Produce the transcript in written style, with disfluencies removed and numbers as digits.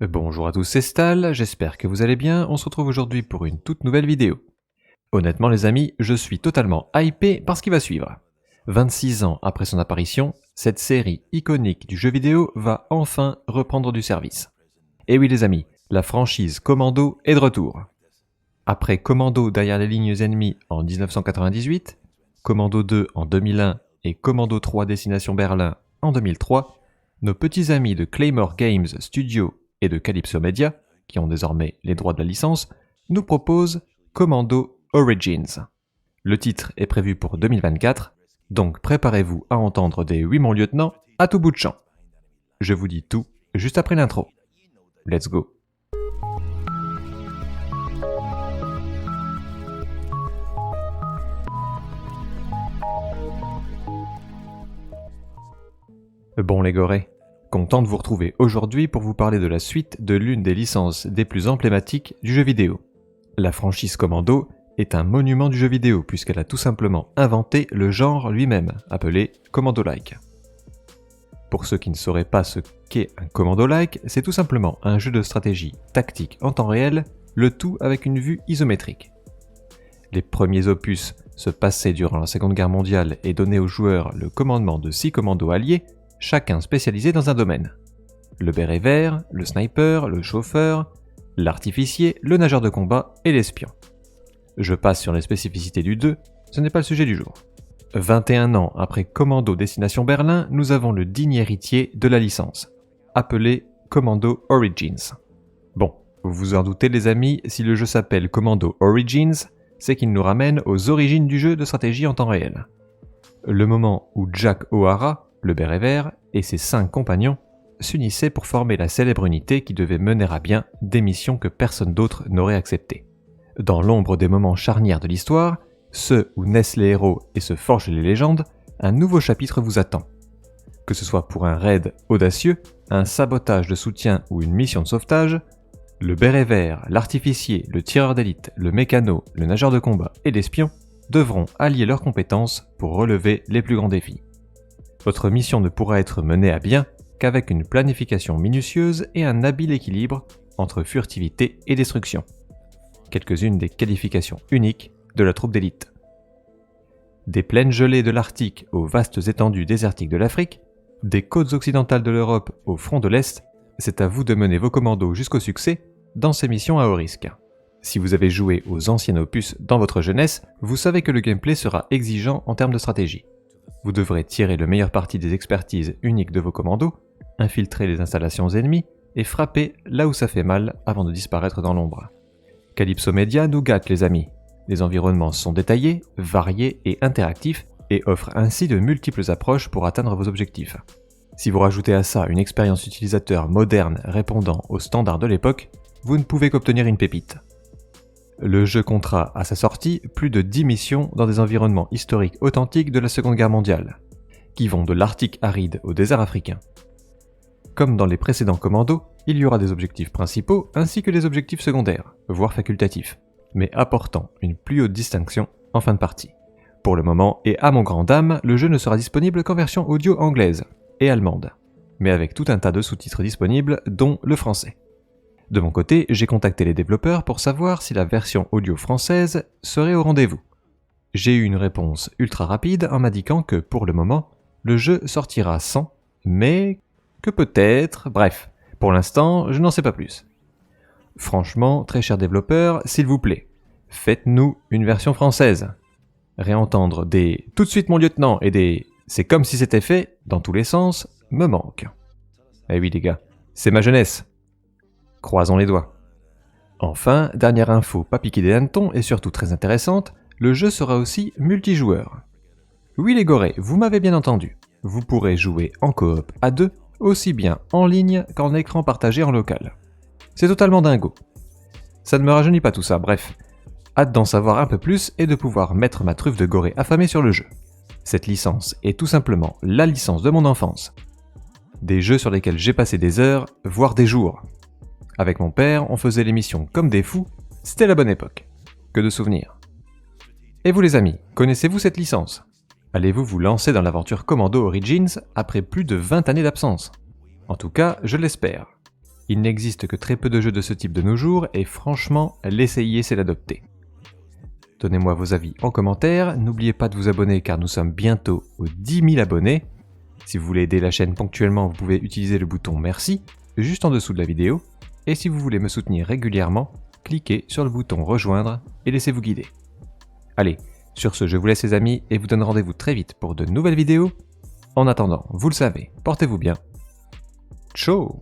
Bonjour à tous, c'est Stal, j'espère que vous allez bien, on se retrouve aujourd'hui pour une toute nouvelle vidéo. Honnêtement les amis, je suis totalement hypé par ce qui va suivre. 26 ans après son apparition, cette série iconique du jeu vidéo va enfin reprendre du service. Et oui les amis, la franchise Commando est de retour. Après Commando derrière les lignes ennemies en 1998, Commando 2 en 2001 et Commando 3 Destination Berlin en 2003, nos petits amis de Claymore Games Studio et de Calypso Media, qui ont désormais les droits de la licence, nous proposent Commando Origins. Le titre est prévu pour 2024, donc préparez-vous à entendre des « Oui mon lieutenant » à tout bout de champ. Je vous dis tout juste après l'intro. Let's go. Bon les gorées, content de vous retrouver aujourd'hui pour vous parler de la suite de l'une des licences des plus emblématiques du jeu vidéo. La franchise Commando est un monument du jeu vidéo puisqu'elle a tout simplement inventé le genre lui-même, appelé Commando-like. Pour ceux qui ne sauraient pas ce qu'est un Commando-like, c'est tout simplement un jeu de stratégie tactique en temps réel, le tout avec une vue isométrique. Les premiers opus se passaient durant la Seconde Guerre mondiale et donnaient aux joueurs le commandement de 6 commandos alliés, chacun spécialisé dans un domaine. Le béret vert, le sniper, le chauffeur, l'artificier, le nageur de combat et l'espion. Je passe sur les spécificités du 2, ce n'est pas le sujet du jour. 21 ans après Commando Destination Berlin, nous avons le digne héritier de la licence, appelé Commando Origins. Bon, vous vous en doutez les amis, si le jeu s'appelle Commando Origins, c'est qu'il nous ramène aux origines du jeu de stratégie en temps réel. Le moment où Jack O'Hara, le béret vert, et ses 5 compagnons s'unissaient pour former la célèbre unité qui devait mener à bien des missions que personne d'autre n'aurait acceptées. Dans l'ombre des moments charnières de l'histoire, ceux où naissent les héros et se forgent les légendes, un nouveau chapitre vous attend. Que ce soit pour un raid audacieux, un sabotage de soutien ou une mission de sauvetage, le béret vert, l'artificier, le tireur d'élite, le mécano, le nageur de combat et l'espion devront allier leurs compétences pour relever les plus grands défis. Votre mission ne pourra être menée à bien qu'avec une planification minutieuse et un habile équilibre entre furtivité et destruction. Quelques-unes des qualifications uniques de la troupe d'élite. Des plaines gelées de l'Arctique aux vastes étendues désertiques de l'Afrique, des côtes occidentales de l'Europe au front de l'Est, c'est à vous de mener vos commandos jusqu'au succès dans ces missions à haut risque. Si vous avez joué aux anciens opus dans votre jeunesse, vous savez que le gameplay sera exigeant en termes de stratégie. Vous devrez tirer le meilleur parti des expertises uniques de vos commandos, infiltrer les installations ennemies et frapper là où ça fait mal avant de disparaître dans l'ombre. Calypso Media nous gâte les amis. Les environnements sont détaillés, variés et interactifs et offrent ainsi de multiples approches pour atteindre vos objectifs. Si vous rajoutez à ça une expérience utilisateur moderne répondant aux standards de l'époque, vous ne pouvez qu'obtenir une pépite. Le jeu comptera à sa sortie plus de 10 missions dans des environnements historiques authentiques de la Seconde Guerre mondiale, qui vont de l'Arctique aride au désert africain. Comme dans les précédents commandos, il y aura des objectifs principaux ainsi que des objectifs secondaires, voire facultatifs, mais apportant une plus haute distinction en fin de partie. Pour le moment, et à mon grand dam, le jeu ne sera disponible qu'en version audio anglaise et allemande, mais avec tout un tas de sous-titres disponibles, dont le français. De mon côté, j'ai contacté les développeurs pour savoir si la version audio française serait au rendez-vous. J'ai eu une réponse ultra rapide en m'indiquant que, pour le moment, le jeu sortira sans, mais que peut-être, bref, pour l'instant, je n'en sais pas plus. Franchement, très chers développeurs, s'il vous plaît, faites-nous une version française. Réentendre des « tout de suite mon lieutenant » et des « c'est comme si c'était fait » dans tous les sens me manque. Eh oui les gars, c'est ma jeunesse. Croisons les doigts. Enfin, dernière info pas piquée des hannetons et surtout très intéressante, le jeu sera aussi multijoueur. Oui les gorées, vous m'avez bien entendu. Vous pourrez jouer en coop à 2, aussi bien en ligne qu'en écran partagé en local. C'est totalement dingo. Ça ne me rajeunit pas tout ça, bref. Hâte d'en savoir un peu plus et de pouvoir mettre ma truffe de gorée affamée sur le jeu. Cette licence est tout simplement la licence de mon enfance. Des jeux sur lesquels j'ai passé des heures, voire des jours. Avec mon père, on faisait les missions comme des fous, c'était la bonne époque. Que de souvenirs. Et vous les amis, connaissez-vous cette licence ? Allez-vous vous lancer dans l'aventure Commando Origins après plus de 20 années d'absence ? En tout cas, je l'espère. Il n'existe que très peu de jeux de ce type de nos jours et franchement, l'essayer c'est l'adopter. Donnez-moi vos avis en commentaire, n'oubliez pas de vous abonner car nous sommes bientôt aux 10 000 abonnés. Si vous voulez aider la chaîne ponctuellement, vous pouvez utiliser le bouton merci juste en dessous de la vidéo. Et si vous voulez me soutenir régulièrement, cliquez sur le bouton rejoindre et laissez-vous guider. Allez, sur ce je vous laisse les amis et vous donne rendez-vous très vite pour de nouvelles vidéos. En attendant, vous le savez, portez-vous bien. Ciao.